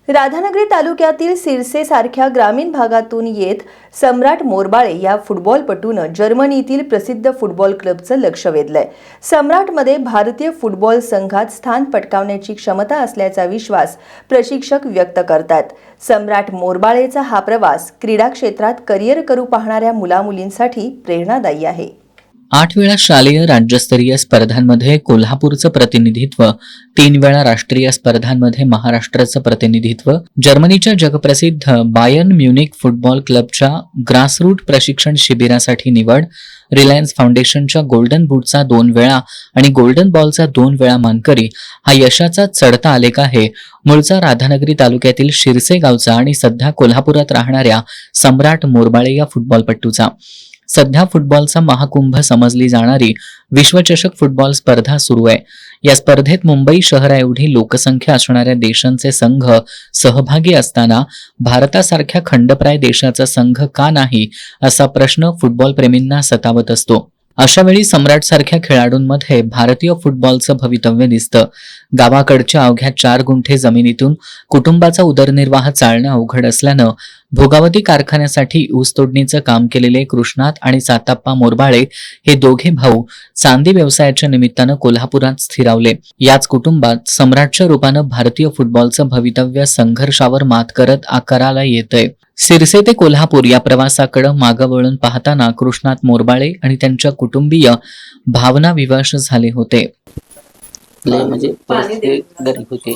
राधानगरी तालुक्यातील सिरसे सारख्या ग्रामीण भागातून येत सम्राट मोरबाळे या फुटबॉलपटूनं जर्मनीतील प्रसिद्ध फुटबॉल क्लबचं लक्ष वेधलंय. सम्राटमध्ये भारतीय फुटबॉल संघात स्थान पटकावण्याची क्षमता असल्याचा विश्वास प्रशिक्षक व्यक्त करतात. सम्राट मोरबाळेचा हा प्रवास क्रीडा क्षेत्रात करिअर करू पाहणाऱ्या मुलामुलींसाठी प्रेरणादायी आहे. 8 वेळा शालेय राज्यस्तरीय स्पर्धांमध्ये कोल्हापूरचं प्रतिनिधित्व, 3 वेळा राष्ट्रीय स्पर्धांमध्ये महाराष्ट्राचं प्रतिनिधित्व, जर्मनीच्या जगप्रसिद्ध बायर्न म्युनिक फुटबॉल क्लबच्या ग्रासरूट प्रशिक्षण शिबिरासाठी निवड, रिलायन्स फाउंडेशनच्या गोल्डन बूटचा 2 वेळा आणि गोल्डन बॉलचा 2 वेळा मानकरी हा यशाचा चढता आलेख आहे. मूळचा राधानगरी तालुक्यातील शिरसे गावचा आणि सध्या कोल्हापुरात राहणाऱ्या सम्राट मोरबाळे या फुटबॉलपटूचा. सध्या फुटबॉलचा महाकुंभ समजली जाणारी विश्वचषक फुटबॉल स्पर्धा सुरू आहे. या स्पर्धेत मुंबई शहराएवढी लोकसंख्या असणाऱ्या देशांचे संघ सहभागी असताना भारतासारख्या खंडप्राय देशाचा संघ का नाही असा प्रश्न फुटबॉल प्रेमींना सतावत असतो. अशावेळी सम्राटसारख्या खेळाडूंमध्ये भारतीय फुटबॉलचं भवितव्य दिसतं. गावाकडच्या अवघ्या 4 गुंठे जमिनीतून कुटुंबाचा उदरनिर्वाह चालणं अवघड असल्यानं भोगावती कारखान्यासाठी ऊस तोडणीचं काम केलेले कृष्णात आणि साताप्पा मोरबाळे हे दोघे भाऊ चांदी व्यवसायाच्या निमित्तानं कोल्हापुरात स्थिरावले. याच कुटुंबात सम्राटच्या रूपानं भारतीय फुटबॉलचं भवितव्य संघर्षावर मात करत आकाराला येतंय. सिरसे ते कोल्हापूर या प्रवासाकडे मागं वळून पाहताना कृष्णात मोरबाळे आणि त्यांच्या कुटुंबीय भावना विवश झाले होते. म्हणजे परिस्थिती गरीब होती.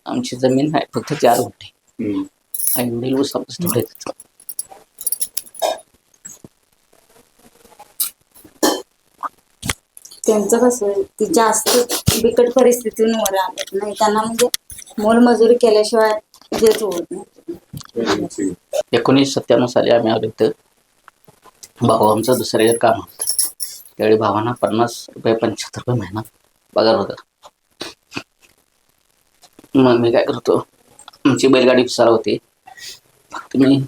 आमची जमीन आहे फक्त 4 गुंठे. आई वडील ऊसापासून थोडे त्यांचं कसं की जास्त बिकट परिस्थितीतून वर आलेत नाही. त्यांना म्हणजे मोलमजुरी केल्याशिवाय जेच होत नाही. 1997 साली आम्ही आलो इथं. भाऊ आमचा दुसऱ्या काम होतं. त्यावेळी भावांना 50 रुपये 75 रुपये महिना पगार होता. मग मी काय करतो, आमची बैलगाडी चालू होती. फक्त मी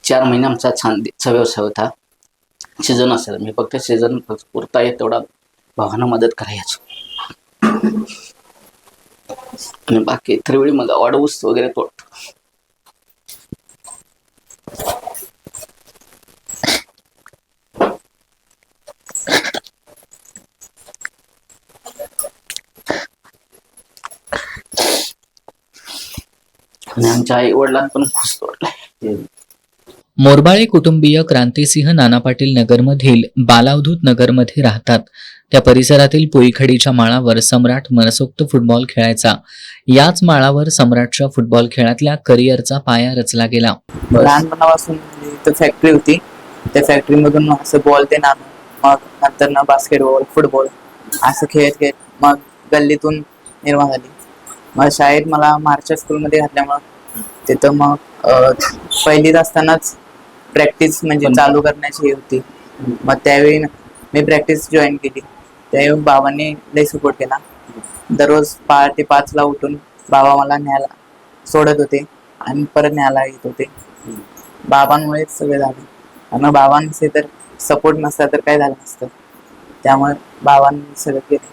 4 महिने आमचा छानचा व्यवसाय होता. सीझन असेल मी फक्त सीझन पुरता येत तेवढा भावांना मदत करायचो आणि बाकी इतर वेळी मग वाढऊस वगैरे तोडतो. आणि आमच्या आई वडिलांना पण खुश तोडलाय. मोरबाळे कुटुंबीय क्रांतिसिंह नाना पाटील नगरमधील बालावधूत नगरमध्ये राहतात. त्या परिसरातील पोईखडीच्या माळावर सम्राट मनसोक्त फुटबॉल खेळायचा. याच माळावर सम्राटच्या फुटबॉल खेळातल्या करिअरचा पाया रचला गेला. लहानपणापासून इथं फॅक्टरी होती. त्या फॅक्टरीमधून असं बॉल ते नाणं, मग नंतर ना बास्केटबॉल, फुटबॉल असं खेळत खेळत मग गल्लीतून निर्माण झाली. मग शाळेत मला महाराष्ट्र स्कूलमध्ये घातल्यामुळं तिथं मग पहिलीत असतानाच प्रॅक्टिस म्हणजे चालू करण्याची होती. मग त्यावेळी मी प्रॅक्टिस जॉईन केली. त्यावेळी बाबांनी लई सपोर्ट केला. दररोज पहाटे 5ला उठून बाबा मला न्यायला सोडत होते आणि परत न्यायला येत होते. बाबांमुळेच सगळं झालं. आणि बाबांचे तर सपोर्ट नसता तर काय झालं नसतं. त्यामुळे बाबांनी सगळं केलं.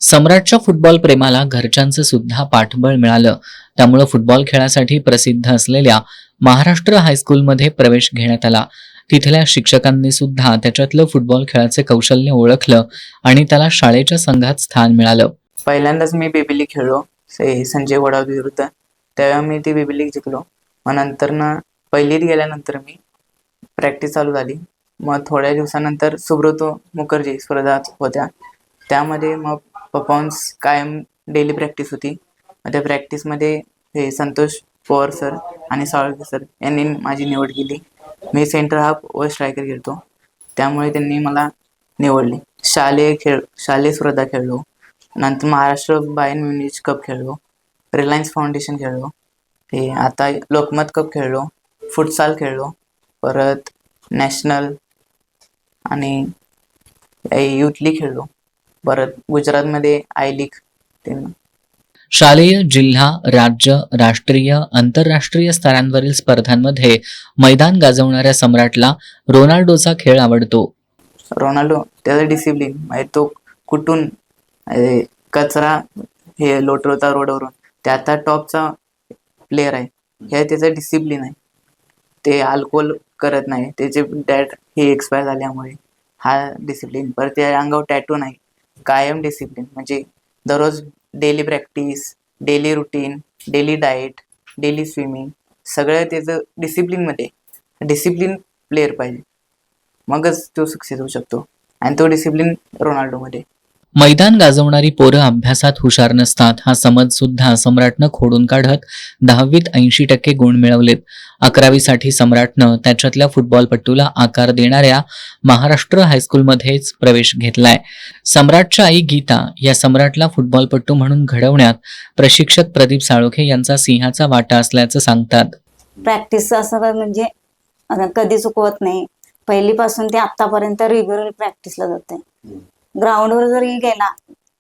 सम्राटच्या फुटबॉल प्रेमाला घरच्यांचं सुद्धा पाठबळ मिळालं. त्यामुळे फुटबॉल खेळासाठी प्रसिद्ध असलेल्या महाराष्ट्र हायस्कूलमध्ये प्रवेश घेण्यात आला. तिथल्या शिक्षकांनी सुद्धा त्याच्यातलं फुटबॉल खेळाचे कौशल्य ओळखलं आणि त्याला शाळेच्या संघात स्थान मिळालं. पहिल्यांदाच मी बेबी लीग खेळलो संजय वडाव विरुद्ध. तेव्हा मी ती बेबी लीग जिंकलो. मग नंतर ना पहिलीत गेल्यानंतर मी प्रॅक्टिस चालू झाली. मग थोड्या दिवसानंतर सुब्रतो मुखर्जी स्पर्धा होत्या. त्यामध्ये मग परफॉर्मन्स कायम डेली प्रॅक्टिस होती. त्या प्रॅक्टिसमध्ये हे संतोष पवार सर आणि साळवे सर यांनी माझी निवड केली. मी सेंटर हाफ व स्ट्रायकर खेळतो. त्यामुळे त्यांनी मला निवडले. शालेय स्पर्धा खेळलो. नंतर महाराष्ट्र बायर्न म्युनिक कप खेळलो. रिलायन्स फाउंडेशन खेळलो. हे आता लोकमत कप खेळलो. फुटसाल खेळलो. परत नॅशनल आणि युथ लीग खेळलो. परत गुजरातमध्ये आय लीग. शालेय, जिल्हा, राज्य, राष्ट्रीय, आंतरराष्ट्रीय स्तरांवरील स्पर्धांमध्ये मैदान गाजवणाऱ्या सम्राटला रोनाल्डोचा खेळ आवडतो. रोनाल्डो त्याचा डिसिप्लिन म्हणजे तो कुठून कचरा हे लोटरोता रोडवरून, ते आता टॉपचा प्लेअर आहे. हे त्याचं डिसिप्लिन आहे. ते अल्कोहोल करत नाही. त्याचे डॅड हे एक्सपायर झाल्यामुळे हा डिसिप्लिन. परत त्या अंगावर टॅटू नाही. कायम डिसिप्लिन म्हणजे दररोज daily practice, daily routine, daily diet, daily swimming सगळं त्याचं डिसिप्लिनमध्ये. डिसिप्लिन प्लेअर पाहिजे, मगच तो सक्सेस होऊ शकतो. आणि तो डिसिप्लिन रोनाल्डोमध्ये. मैदान गाजवणारी पोरं अभ्यासात हुशार नसतात हा समज सुद्धा सम्राटनं खोडून काढत 10वीत 80% गुण मिळवलेत. 11वीसाठी सम्राटनं त्याच्यातल्या फुटबॉलपट्टूला आकार देणाऱ्या महाराष्ट्र हायस्कूलमध्येच प्रवेश घेतलाय. सम्राटच्या आई गीता या सम्राटला फुटबॉलपट्टू म्हणून घडवण्यात प्रशिक्षक प्रदीप साळोखे यांचा सिंहाचा वाटा असल्याचं सांगतात. प्रॅक्टिस असं म्हणजे कधी चुकवत नाही. पहिलीपासून ते आतापर्यंत रेग्युलर प्रॅक्टिसला जाते. ग्राउंडवर जरी गेला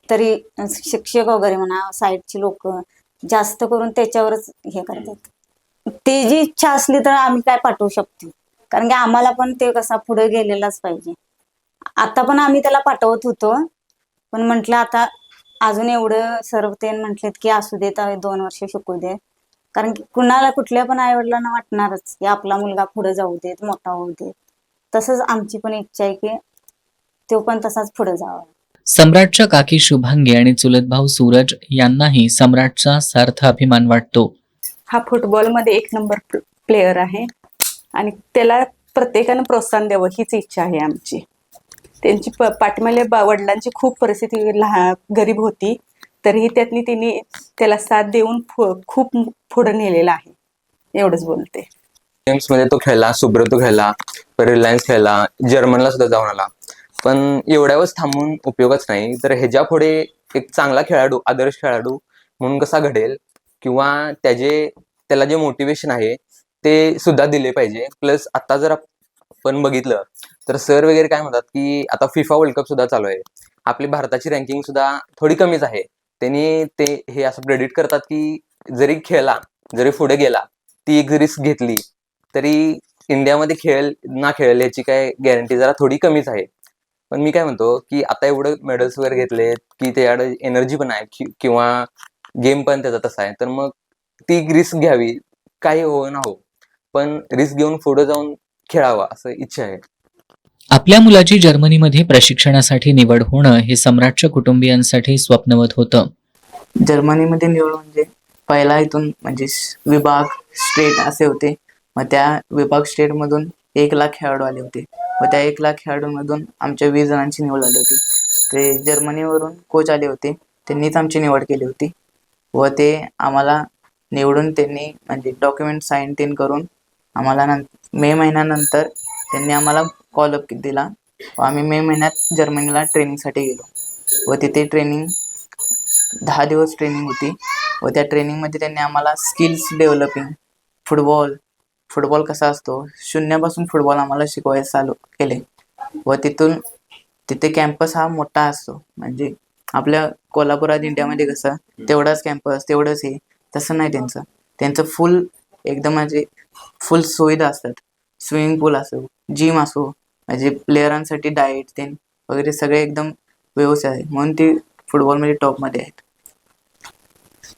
तरी शिक्षक वगैरे म्हणा, साईडची लोक जास्त करून त्याच्यावरच हे करतात. ते जी इच्छा असली तर आम्ही काय पाठवू शकतो, कारण की आम्हाला पण ते कसा पुढे गेलेलाच पाहिजे. आता पण आम्ही त्याला पाठवत होतो, पण म्हटलं आता अजून एवढं सर्व ते म्हटलेत की असू देत 2 वर्ष शिकू दे, कारण की कुणाला कुठल्या पण आई वडिलांना वाटणारच की आपला मुलगा पुढे जाऊ देत, मोठा होऊ देत. तसंच आमची पण इच्छा आहे की तो पण तसाच पुढे जावा. सम्राटच्या काकी शुभांगी आणि चुलत भाऊ सूरज यांनाही सम्राटचा सार्थ अभिमान वाटतो. हा फुटबॉलमध्ये 1 नंबर प्लेयर आहे आणि त्याला प्रत्येकानं प्रोत्साहन द्यावं हीच इच्छा आहे आमची. त्यांची पाठीमागे वडिलांची खूप परिस्थिती गरीब होती, तरीही त्यांनी त्याला साथ देऊन खूप पुढे नेलेला आहे. एवढंच बोलते. गेम्समध्ये तो खेळला, सुब्रतो खेळला, रिलायन्स खेळला, जर्मनला सुद्धा जाऊन आला. पण एवढ्यावरच थांबून उपयोगच नाही. तर ह्याच्या पुढे एक चांगला खेळाडू, आदर्श खेळाडू म्हणून कसा घडेल, किंवा त्याला जे मोटिवेशन आहे ते सुद्धा दिले पाहिजे. प्लस आता जर आपण बघितलं तर सर वगैरे काय म्हणतात की आता फिफा वर्ल्ड कप सुद्धा चालू आहे. आपली भारताची रँकिंग सुद्धा थोडी कमीच आहे. त्यांनी हे असं प्रेडिक्ट करतात की जरी खेळला, जरी पुढे गेला, ती एक रिस्क घेतली तरी इंडियामध्ये खेळेल याची काय गॅरंटी जरा थोडी कमीच आहे. पण मी काय म्हणतो की आता एवढं मेडल्स वगैरे घेतलेत की त्याच्याकडे एनर्जी पण आहे किंवा गेम पण त्याचा तसा आहे, तर मग ती रिस्क घ्यावी, काही हो ना हो, पण रिस्क घेऊन पुढे जाऊन खेळावा असं इच्छा आहे. आपल्या मुलाची जर्मनीमध्ये प्रशिक्षणासाठी निवड होणं हे सम्राटच्या कुटुंबियांसाठी स्वप्नवत होतं. जर्मनीमध्ये निवड म्हणजे पहिला इथून म्हणजे विभाग स्टेट असे होते. मग त्या विभाग स्टेटमधून 1 लाख खेळाडू आले होते. व त्या 1 लाख खेळाडूंमधून आमच्या 20 जणांची निवड झाली होती. ते जर्मनीवरून कोच आले होते, त्यांनीच आमची निवड केली होती. व ते आम्हाला निवडून त्यांनी म्हणजे डॉक्युमेंट साईन तीन करून आम्हाला मे महिन्यानंतर त्यांनी आम्हाला कॉलअप दिला. व आम्ही मे महिन्यात जर्मनीला ट्रेनिंगसाठी गेलो. व तिथे 10 दिवस ट्रेनिंग होती. व त्या ट्रेनिंगमध्ये त्यांनी आम्हाला स्किल्स डेव्हलपिंग, फुटबॉल कसा असतो, शून्यापासून फुटबॉल आम्हाला शिकवायला चालू केले. व तिथे कॅम्पस हा मोठा असतो. म्हणजे आपल्या कोल्हापुरात इंडियामध्ये कसं तेवढाच कॅम्पस, तेवढंच हे, तसं नाही त्यांचं फुल एकदम म्हणजे फुल सुविधा असतात. स्विमिंग पूल असो, जिम असो, म्हणजे प्लेयरांसाठी डाएट ते वगैरे सगळे एकदम व्यवस्थित आहे. म्हणून ती फुटबॉलमध्ये टॉपमध्ये आहेत.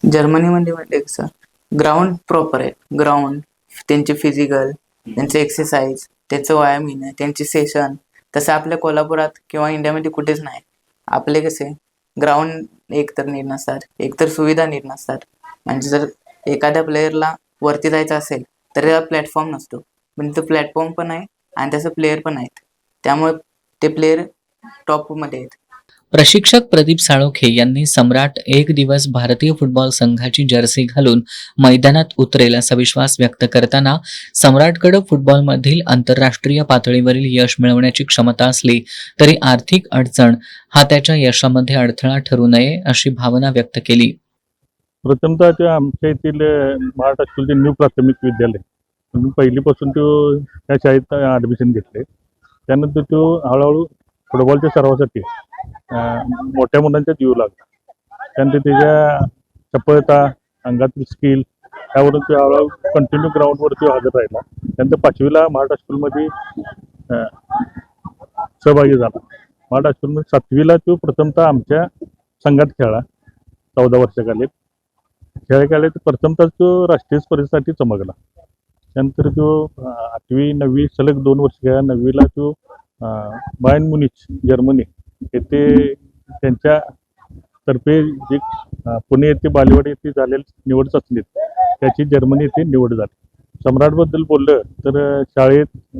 जर्मनीमध्ये कसं ग्राउंड प्रॉपर आहे. ग्राउंड, त्यांचे फिजिकल, त्यांचे एक्सरसाइज, त्यांचं व्यायाम येणं, त्यांची सेशन, तसं आपल्या कोल्हापुरात किंवा इंडियामध्ये कुठेच नाही. आपले कसे ग्राउंड एकतर नीट नसतात, एकतर सुविधा नीट नसतात. म्हणजे जर एखाद्या प्लेयरला वरती जायचं असेल तर त्याला प्लॅटफॉर्म नसतो, पण तो प्लॅटफॉर्म पण आहे आणि त्याचं प्लेयर पण आहेत. त्यामुळे ते प्लेयर टॉपमध्ये आहेत. प्रशिक्षक प्रदीप साळोखे यांनी सम्राट 1 दिवस भारतीय फुटबॉल संघाची जर्सी घालून मैदानात उतरेल असा विश्वास व्यक्त करताना सम्राटकडे फुटबॉलमधील आंतरराष्ट्रीय पातळीवरील यश मिळवण्याची क्षमता असली तरी आर्थिक अडचण हा त्याच्या यशामध्ये अडथळा ठरू नये अशी भावना व्यक्त केली. प्रथमतः ते आमच्या येथील महाराष्ट्र हायस्कूलचे न्यू प्राथमिक विद्यालय म्हणून पहिलीपासून तो त्या शाळेत ॲडमिशन घेतले. त्यानंतर तो हळूहळू फुटबॉलच्या सरावासाठी मोठ्या मुलांच्या जीव लागला. त्यानंतर त्याच्या चपळता, अंगातील स्किल त्यावरून तो हळूहळू कंटिन्यू ग्राउंडवरती हजर राहिला. त्यानंतर 5वीला महाराष्ट्र हायस्कूलमध्ये सहभागी झाला. महाराष्ट्र हायस्कूलमध्ये 7वीला तो प्रथमतः आमच्या संघात खेळला. 14 वर्षाखाली खेळ खेळले तर प्रथमतः तो राष्ट्रीय स्पर्धेसाठी चमकला. त्यानंतर तो 8वी 9वी सलग 2 वर्ष खेळला. 9वीला तो बायर्न म्युनिच जर्मनी येथे त्यांच्या तर्फे जे पुणे येथे बालेवाडी येथे झालेल्या निवड चाचणीत त्याची जर्मनी येथे निवड झाली. सम्राटबद्दल बोललं तर शाळेत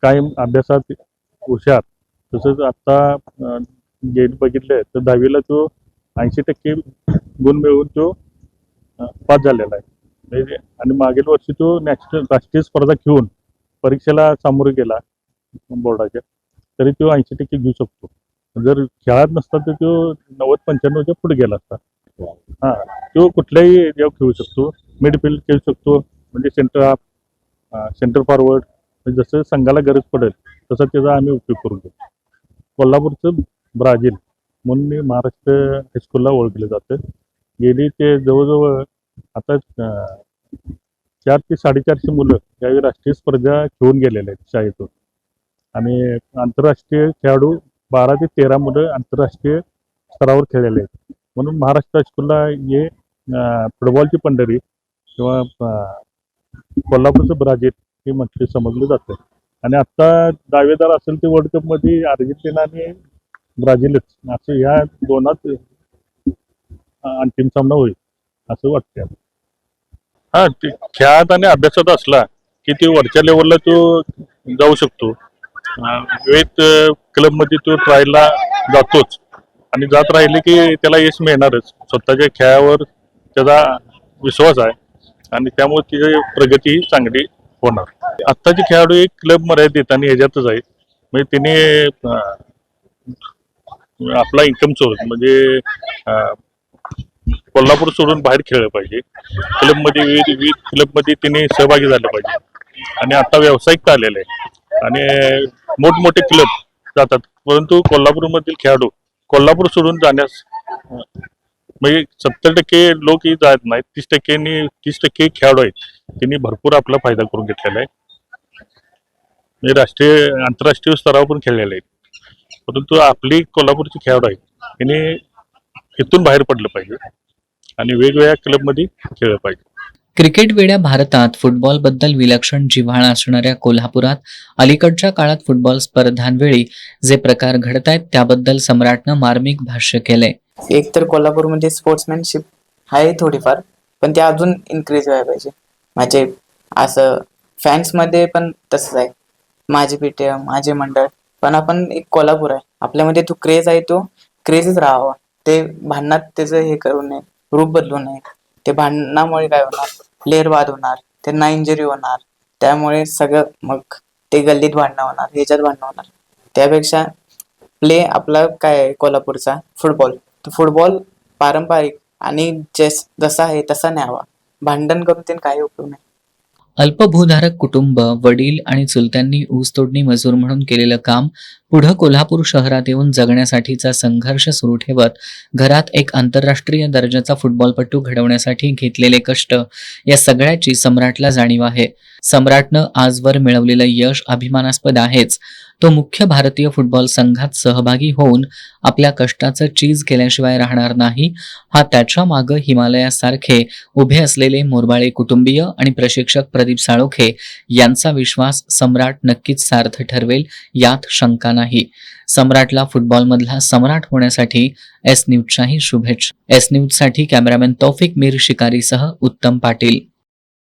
कायम अभ्यासात हुशार, तसंच आता बघितलं तर 10वीला तो 80% गुण मिळवून तो पास झालेला आहे. आणि मागील वर्षी तो राष्ट्रीय स्पर्धा खेळून परीक्षेला सामोरे गेला बोर्डाच्या, तरी तो 80% घेऊ शकतो. जर खेळात नसता तर तो 90-95च्या पुढे गेला असता. तो कुठल्याही जेव्हा खेळू शकतो, मिडफिल्ड खेळू शकतो, म्हणजे सेंटर हाफ, सेंटर फॉरवर्ड, जसं संघाला गरज पडेल तसा त्याचा आम्ही उपयोग करून घेतो. कोल्हापूरचं ब्राझील म्हणून महाराष्ट्र हायस्कूलला ओळखलं जातं. गेली ते जवळजवळ आता 400 ते 450 मुलं यावेळी राष्ट्रीय स्पर्धा खेळून गेलेले आहेत शाळेतून. आणि आंतरराष्ट्रीय खेळाडू 12 ते 13 मुलं आंतरराष्ट्रीय स्तरावर खेळलेले आहेत. म्हणून महाराष्ट्र हायस्कूलला हे फुटबॉलची पंढरी किंवा कोल्हापूरचं ब्राझील हे म्हटले समजलं जातं. आणि आत्ता दावेदार असेल ते वर्ल्ड कपमध्ये अर्जेंटिना आणि ब्राझीलच, असं ह्या दोनात अंतिम सामना होईल असं वाटतं. ते खेळात आणि अभ्यासात असला की ते वरच्या लेवलला तो जाऊ शकतो. विविध क्लबमध्ये तो ट्रायलला जातोच आणि जात राहिले की त्याला यश मिळणारच. स्वतःच्या खेळावर त्याचा विश्वास आहे आणि त्यामुळे तिची प्रगती चांगली होणार. आत्ताचे खेळाडू एक क्लब मर्यादित आणि ह्याच्यातच आहेत, म्हणजे तिने आपला इन्कम सोर्स म्हणजे कोल्हापूर सोडून बाहेर खेळलं पाहिजे. क्लबमध्ये विविध क्लबमध्ये तिने सहभागी झाले पाहिजे. आणि आता व्यावसायिकता आलेलं आहे आणि मोठमोठे क्लब जातात, परंतु कोल्हापूरमधील खेळाडू कोल्हापूर सोडून जाण्यास म्हणजे 70% लोक ही जात नाहीत. 30% खेळाडू आहेत, त्यांनी भरपूर आपला फायदा करून घेतलेला आहे. म्हणजे राष्ट्रीय आंतरराष्ट्रीय स्तरावर पण खेळलेले आहेत, परंतु आपली कोल्हापूरची खेळाडू आहेत त्यांनी इथून बाहेर पडलं पाहिजे आणि वेगवेगळ्या क्लबमध्ये खेळलं पाहिजे. क्रिकेट वेड्या भारतात फुटबॉलबद्दल विलक्षण जिव्हाळा असणाऱ्या कोल्हापुरात अलीकडच्या काळात फुटबॉल स्पर्धांवेळी जे प्रकार घडत आहेत त्याबद्दल सम्राटनं मार्मिक भाष्य केलंय. एक तर कोल्हापूरमध्ये स्पोर्ट्समॅनशिप आहे थोडीफार, पण ते अजून इन्क्रीज व्हायला पाहिजे. म्हणजे असं फॅन्समध्ये पण तसंच आहे, माझे पेटे माझे मंडळ, पण आपण एक कोल्हापूर आहे, आपल्यामध्ये तो क्रेज आहे, तो क्रेजच राहावा. ते भांडणात त्याचं हे करू नये, रूप बदलू नये. ते भांडणामुळे काय होणार, प्लेअर बाद होणार, त्यांना इंजुरी होणार, त्यामुळे सगळं मग ते गल्लीत भांडणं होणार, ह्याच्यात भांडणं होणार. त्यापेक्षा प्ले आपला काय आहे कोल्हापूरचा फुटबॉल, तो फुटबॉल पारंपरिक आणि जसा आहे तसा न्यावा. भांडण करून ते काही उपयोग नाही. अल्पभूधारक कुटुंब, वडील आणि चुलत्यांनी ऊसतोडणी मजूर म्हणून केलेलं काम पुढं कोल्हापूर शहरात येऊन जगण्यासाठीचा संघर्ष सुरू ठेवत घरात एक आंतरराष्ट्रीय दर्जाचा फुटबॉलपटू घडवण्यासाठी घेतलेले कष्ट या सगळ्याची सम्राटला जाणीव आहे. सम्राटनं आजवर मिळवलेलं यश अभिमानास्पद आहेच, तो मुख्य भारतीय फुटबॉल संघात सहभागी होऊन आपल्या कष्टाचं चीज केल्याशिवाय राहणार नाही. हा त्याच्या मागं हिमालयासारखे उभे असलेले मोरबाळे कुटुंबीय आणि प्रशिक्षक प्रदीप साळोखे यांचा विश्वास सम्राट नक्कीच सार्थ ठरवेल, यात शंका नाही. सम्राटला फुटबॉलमधला सम्राट होण्यासाठी एस न्यूजच्याही शुभेच्छा. एस न्यूजसाठी कॅमेरामॅन तौफिक मीर शिकारीसह उत्तम पाटील.